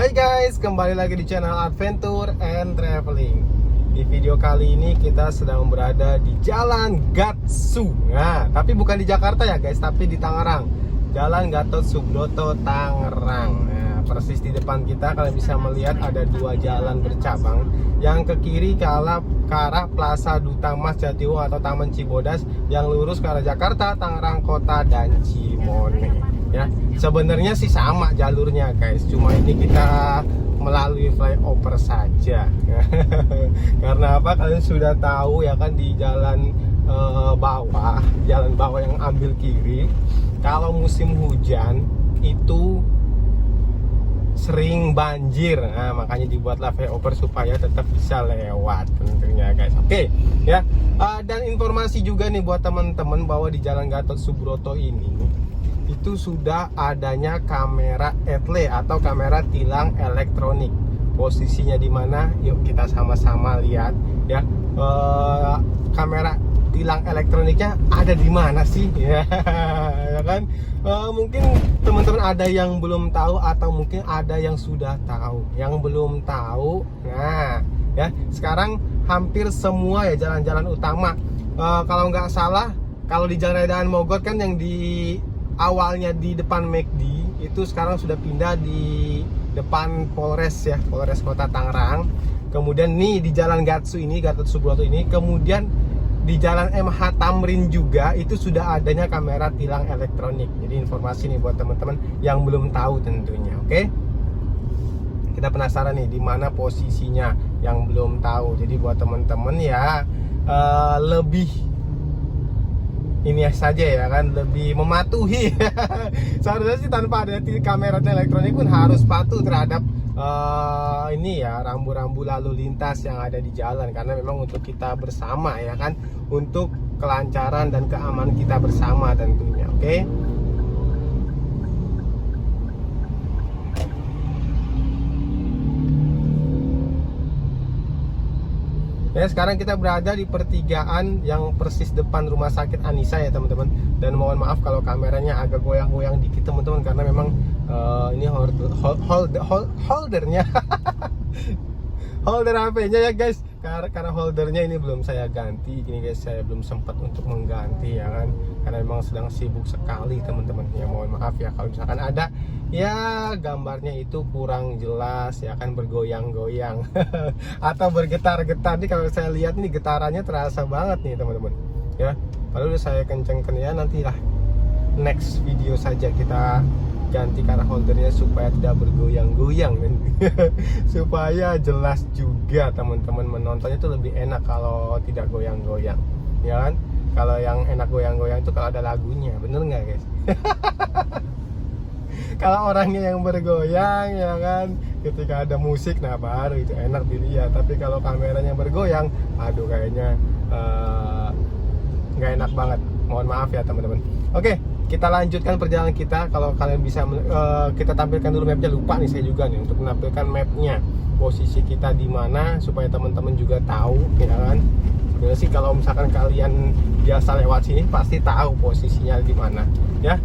Hai guys, kembali lagi di channel Adventure and Traveling. Di video kali ini kita sedang berada di Jalan Gatsu. Nah, tapi bukan di Jakarta ya guys, tapi di Tangerang. Jalan Gatot Subroto, Tangerang. Nah, persis di depan kita kalian bisa melihat ada dua jalan bercabang. Yang ke kiri ke arah Plaza Duta Mas Jatiwo atau Taman Cibodas, yang lurus ke arah Jakarta, Tangerang Kota, dan Cimone. Ya, sebenarnya sih sama jalurnya guys, cuma ini kita melalui flyover saja. Karena apa? Kalian sudah tahu ya kan, di jalan bawah yang ambil kiri, kalau musim hujan itu sering banjir. Nah, makanya dibuatlah flyover supaya tetap bisa lewat tentunya guys. Oke, ya. Dan informasi juga nih buat teman-teman bahwa di Jalan Gatot Subroto ini itu sudah adanya kamera etle atau kamera tilang elektronik. Posisinya di mana? Yuk kita sama-sama lihat ya. Kamera tilang elektroniknya ada di mana sih? Ya, ya kan? Mungkin teman-teman ada yang belum tahu atau mungkin ada yang sudah tahu. Yang belum tahu, nah ya, sekarang hampir semua ya jalan-jalan utama. Kalau nggak salah, kalau di Jalan Raya Daan Mogot kan yang di awalnya di depan McD itu sekarang sudah pindah di depan Polres ya, Polres Kota Tangerang. Kemudian nih di Jalan Gatsu ini, Gatot Subroto ini, kemudian di Jalan MH Tamrin juga itu sudah adanya kamera tilang elektronik. Jadi informasi nih buat teman-teman yang belum tahu tentunya. Oke, kita penasaran nih di mana posisinya yang belum tahu. Jadi buat teman-teman ya, lebih ini saja ya kan, lebih mematuhi. Seharusnya sih tanpa ada kamera elektronik pun harus patuh terhadap ini ya, rambu-rambu lalu lintas yang ada di jalan, karena memang untuk kita bersama ya kan, untuk kelancaran dan keamanan kita bersama tentunya. Oke. Ya, sekarang kita berada di pertigaan yang persis depan Rumah Sakit Anissa ya teman-teman. Dan mohon maaf kalau kameranya agak goyang-goyang dikit teman-teman, karena memang ini holdernya holder HP-nya ya guys. Karena holdernya ini belum saya ganti, ini guys, saya belum sempat untuk mengganti ya kan, karena memang sedang sibuk sekali teman-teman. Ya mohon maaf ya kalau misalkan ada ya gambarnya itu kurang jelas ya kan, bergoyang-goyang atau bergetar-getar. Nih kalau saya lihat ini getarannya terasa banget nih teman-teman ya. Padahal udah saya kencengkan ya, nantilah next video saja kita ganti karena holdernya supaya tidak bergoyang-goyang dan supaya jelas juga teman-teman menontonnya itu lebih enak kalau tidak goyang-goyang ya kan. Kalau yang enak goyang-goyang itu kalau ada lagunya, bener nggak guys? Kalau orangnya yang bergoyang ya kan, ketika ada musik, nah baru itu enak dilihat. Tapi kalau kameranya bergoyang, aduh kayaknya nggak enak banget. Mohon maaf ya teman-teman. Oke, kita lanjutkan perjalanan kita. Kalau kalian bisa kita tampilkan dulu mapnya. Lupa nih saya juga nih untuk menampilkan mapnya, posisi kita di mana supaya teman-teman juga tahu ya kan. Sebenarnya sih kalau misalkan kalian biasa lewat sini pasti tahu posisinya di mana ya.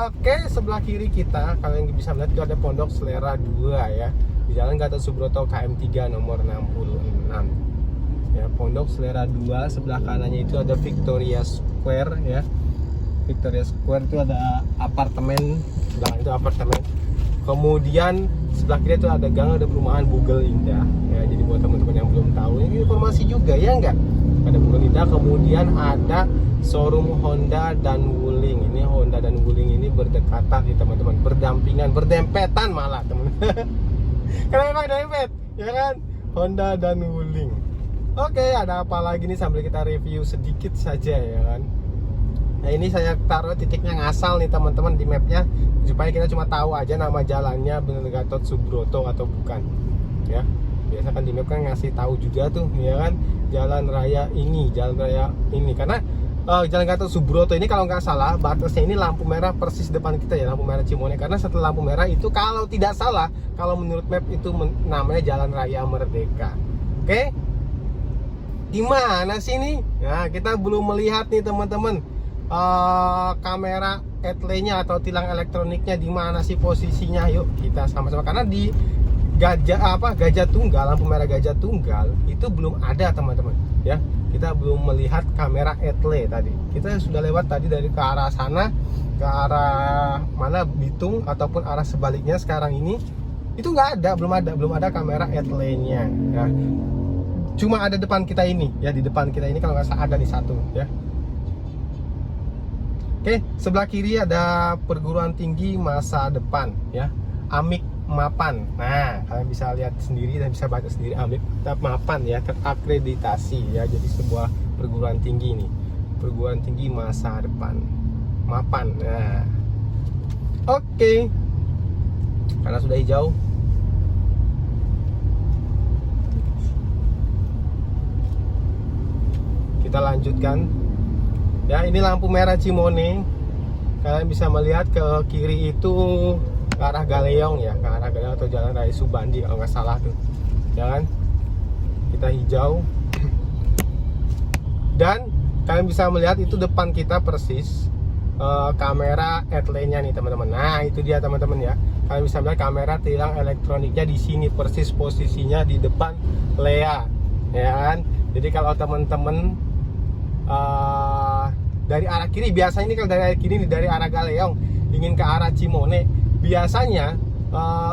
Oke, sebelah kiri kita kalian bisa melihat itu ada Pondok Selera 2 ya, di Jalan Gatot Subroto KM 3 nomor 66 ya. Pondok Selera 2, sebelah kanannya itu ada Victoria Square ya. Victoria Square itu ada apartemen, sebelah itu apartemen. Kemudian sebelah kiri itu ada gang, ada perumahan Bugel Indah ya. Jadi buat teman-teman yang belum tahu, ini informasi juga ya enggak, ada Bugel Indah. Kemudian ada showroom Honda dan Wuling. Ini Honda dan Wuling ini berdekatan nih teman-teman, berdampingan, berdempetan malah teman. Karena memang dempet ya kan, Honda dan Wuling. Oke, ada apa lagi nih sambil kita review sedikit saja ya kan. Nah ini saya taruh titiknya ngasal nih teman-teman di mapnya, supaya kita cuma tahu aja nama jalannya bener Gatot Subroto atau bukan ya. Biasa kan di map kan ngasih tahu juga tuh ya kan, jalan raya ini, karena Jalan Gatot Subroto ini kalau nggak salah batasnya ini lampu merah persis depan kita ya, lampu merah Cimone. Karena setelah lampu merah itu kalau tidak salah, kalau menurut map itu namanya Jalan Raya Merdeka. Oke, di mana sih ini? Nah kita belum melihat nih teman-teman, kamera etle-nya atau tilang elektroniknya di mana sih posisinya. Yuk kita sama-sama, karena di gajah tunggal, lampu merah gajah tunggal itu belum ada teman-teman ya. Kita belum melihat kamera etle tadi. Kita sudah lewat tadi dari ke arah sana, ke arah mana Bitung ataupun arah sebaliknya sekarang ini itu nggak ada, belum ada kamera etle-nya ya. Cuma ada depan kita ini ya, di depan kita ini kalau nggak salah ada di satu ya. Oke, sebelah kiri ada perguruan tinggi masa depan ya, Amik Mapan. Nah, kalian bisa lihat sendiri dan bisa baca sendiri, Amik Mapan ya, terakreditasi ya, jadi sebuah perguruan tinggi nih, perguruan tinggi masa depan Mapan. Nah, oke, karena sudah hijau, kita lanjutkan ya. Ini lampu merah Cimone, kalian bisa melihat ke kiri itu ke arah Galeong ya, ke arah Galeong atau Jalan Raya Subandi kalau nggak salah tuh ya kan. Kita hijau dan kalian bisa melihat itu depan kita persis kamera etle-nya nih teman-teman. Nah itu dia teman-teman ya, kalian bisa melihat kamera tilang elektroniknya di sini persis posisinya di depan Lea ya kan. Jadi kalau teman-teman dari arah kiri, biasanya ini kalau dari arah kiri, dari arah Galeong ingin ke arah Cimone, biasanya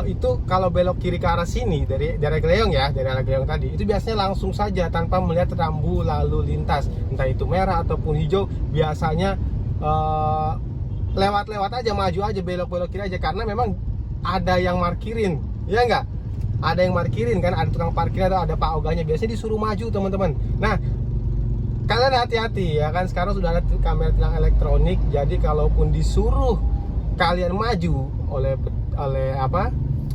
itu kalau belok kiri ke arah sini dari Galeong ya, dari arah Galeong tadi, itu biasanya langsung saja tanpa melihat rambu lalu lintas, entah itu merah ataupun hijau, biasanya lewat aja, maju aja, belok kiri aja, karena memang ada yang markirin ya enggak, ada yang markirin kan, ada tukang parkir, ada Pak Oganya, biasanya disuruh maju teman-teman. Nah kalian hati-hati ya kan, sekarang sudah ada kamera tilang elektronik, jadi kalaupun disuruh kalian maju oleh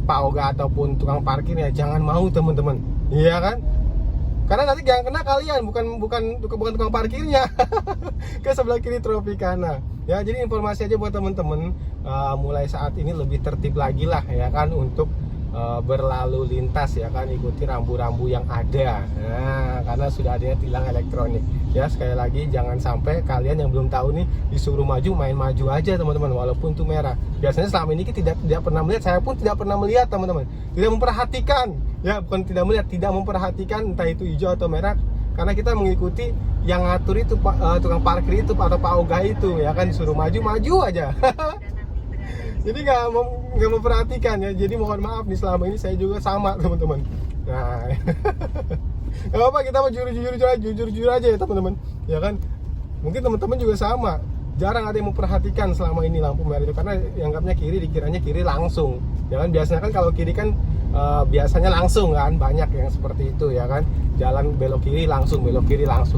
Pak Oga ataupun tukang parkirnya, jangan mau teman-teman, iya kan? Karena nanti yang kena kalian, bukan tukang parkirnya. Ke sebelah kiri Tropicana ya. Jadi informasi aja buat teman-teman, mulai saat ini lebih tertib lagi lah ya kan, untuk berlalu lintas ya kan, ikuti rambu-rambu yang ada. Nah, karena sudah adanya tilang elektronik ya. Sekali lagi jangan sampai kalian yang belum tahu nih disuruh maju, main maju aja teman-teman, walaupun itu merah. Biasanya selama ini kita tidak pernah melihat, saya pun tidak pernah melihat teman-teman, tidak memperhatikan ya, bukan tidak melihat, tidak memperhatikan entah itu hijau atau merah, karena kita mengikuti yang ngatur itu tukang parkir itu atau Pak Oga itu ya kan, disuruh maju aja. Jadi nggak memperhatikan ya. Jadi mohon maaf nih, selama ini saya juga sama teman-teman. Nah nggak apa-apa, kita mau jujur aja ya teman-teman ya kan. Mungkin teman-teman juga sama, jarang ada yang memperhatikan selama ini lampu merah itu, karena dianggapnya kiri, dikiranya kiri langsung ya kan. Biasanya kan kalau kiri kan biasanya langsung kan, banyak yang seperti itu ya kan, jalan belok kiri langsung.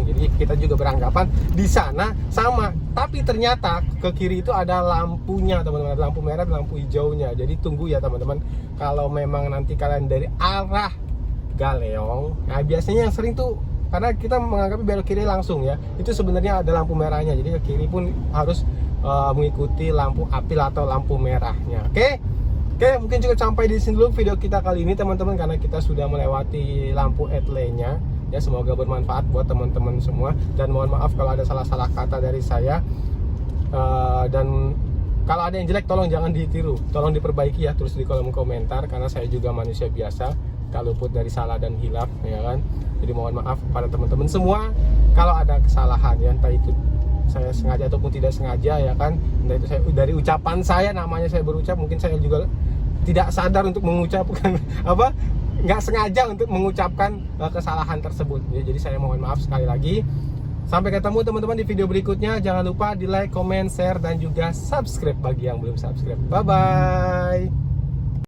Jadi kita juga beranggapan di sana sama, tapi ternyata ke kiri itu ada lampunya teman-teman, ada lampu merah, lampu hijaunya. Jadi tunggu ya teman-teman, kalau memang nanti kalian dari arah Galeong, nah biasanya yang sering tuh, karena kita menganggap belok kiri langsung ya, itu sebenarnya ada lampu merahnya. Jadi ke kiri pun harus mengikuti lampu apil atau lampu merahnya. Oke, mungkin cukup sampai di sini dulu video kita kali ini teman-teman, karena kita sudah melewati lampu etle-nya ya. Semoga bermanfaat buat teman-teman semua, dan mohon maaf kalau ada salah-salah kata dari saya, dan kalau ada yang jelek tolong jangan ditiru, tolong diperbaiki ya, tulis di kolom komentar, karena saya juga manusia biasa, kalau luput dari salah dan hilaf ya kan. Jadi mohon maaf pada teman-teman semua kalau ada kesalahan ya, entah itu saya sengaja ataupun tidak sengaja ya kan, entah itu saya dari ucapan saya, namanya saya berucap, mungkin saya juga tidak sadar untuk mengucapkan nggak sengaja untuk mengucapkan kesalahan tersebut ya. Jadi saya mohon maaf sekali lagi. Sampai ketemu teman-teman di video berikutnya. Jangan lupa di like, comment, share, dan juga subscribe bagi yang belum subscribe. Bye bye.